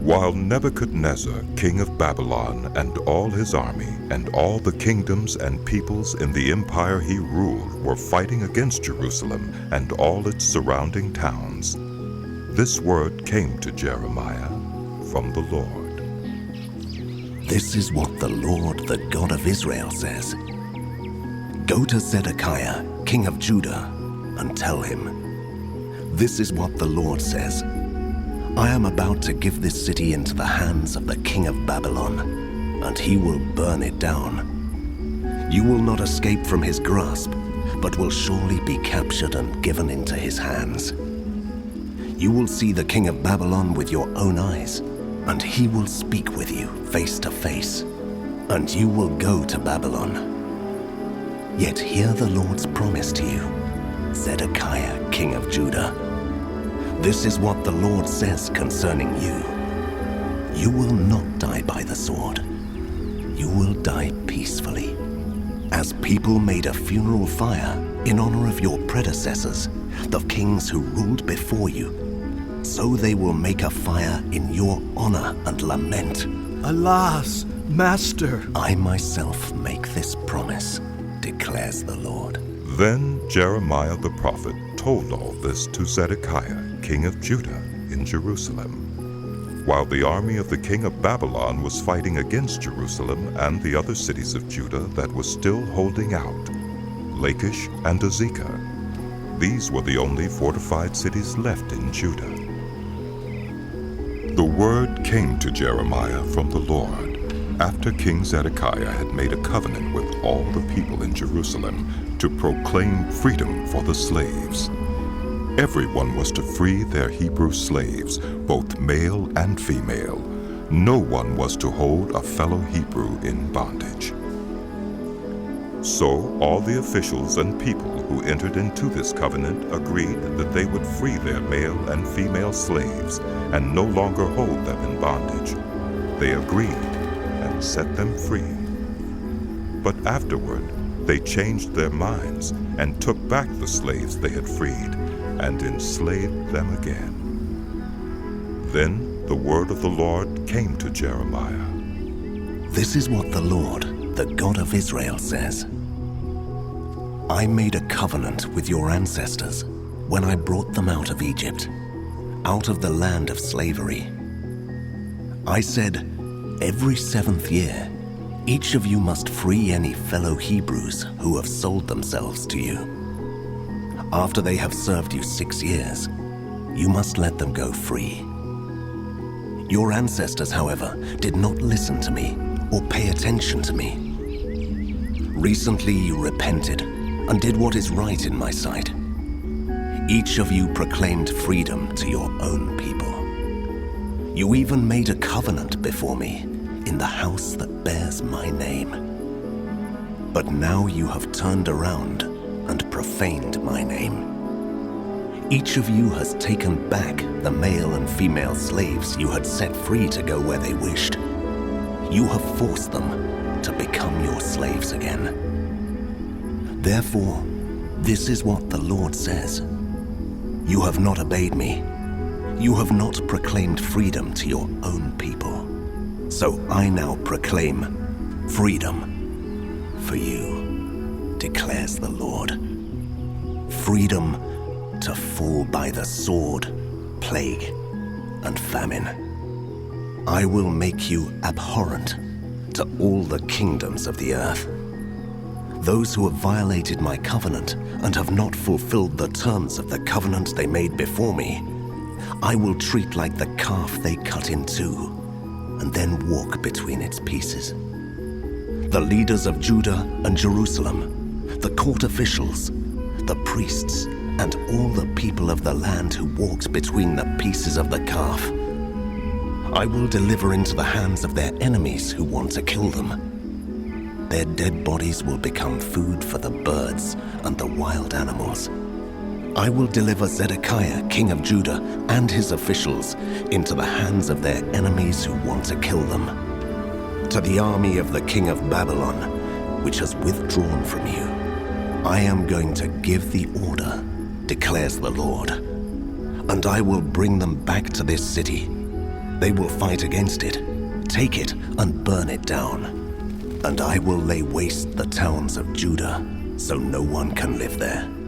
While Nebuchadnezzar, king of Babylon, and all his army, and all the kingdoms and peoples in the empire he ruled were fighting against Jerusalem and all its surrounding towns, this word came to Jeremiah from the Lord. This is what the Lord, the God of Israel, says. Go to Zedekiah, king of Judah, and tell him, this is what the Lord says. I am about to give this city into the hands of the king of Babylon, and he will burn it down. You will not escape from his grasp, but will surely be captured and given into his hands. You will see the king of Babylon with your own eyes, and he will speak with you face to face, and you will go to Babylon. Yet hear the Lord's promise to you, Zedekiah, king of Judah. This is what the Lord says concerning you. You will not die by the sword. You will die peacefully. As people made a funeral fire in honor of your predecessors, the kings who ruled before you, so they will make a fire in your honor and lament. Alas, Master! I myself make this promise, declares the Lord. Then Jeremiah the prophet told all this to Zedekiah, king of Judah, in Jerusalem, while the army of the king of Babylon was fighting against Jerusalem and the other cities of Judah that was still holding out, Lachish and Azekah. These were the only fortified cities left in Judah. The word came to Jeremiah from the Lord after King Zedekiah had made a covenant with all the people in Jerusalem to proclaim freedom for the slaves. Everyone was to free their Hebrew slaves, both male and female. No one was to hold a fellow Hebrew in bondage. So all the officials and people who entered into this covenant agreed that they would free their male and female slaves and no longer hold them in bondage. They agreed and set them free. But afterward, they changed their minds and took back the slaves they had freed and enslaved them again. Then the word of the Lord came to Jeremiah. This is what the Lord, the God of Israel, says. I made a covenant with your ancestors when I brought them out of Egypt, out of the land of slavery. I said, every 7th year, each of you must free any fellow Hebrews who have sold themselves to you. After they have served you 6 years, you must let them go free. Your ancestors, however, did not listen to me or pay attention to me. Recently you repented and did what is right in my sight. Each of you proclaimed freedom to your own people. You even made a covenant before me in the house that bears my name. But now you have turned around and profaned my name. Each of you has taken back the male and female slaves you had set free to go where they wished. You have forced them to become your slaves again. Therefore, this is what the Lord says. You have not obeyed me. You have not proclaimed freedom to your own people. So I now proclaim freedom for you, declares the Lord. Freedom to fall by the sword, plague, and famine. I will make you abhorrent to all the kingdoms of the earth. Those who have violated my covenant and have not fulfilled the terms of the covenant they made before me, I will treat like the calf they cut in two and then walk between its pieces. The leaders of Judah and Jerusalem, the court officials, the priests, and all the people of the land who walked between the pieces of the calf, I will deliver into the hands of their enemies who want to kill them. Their dead bodies will become food for the birds and the wild animals. I will deliver Zedekiah, king of Judah, and his officials into the hands of their enemies who want to kill them. To the army of the king of Babylon, which has withdrawn from you, I am going to give the order, declares the Lord, and I will bring them back to this city, They will fight against it, take it, and burn it down. And I will lay waste the towns of Judah, so no one can live there.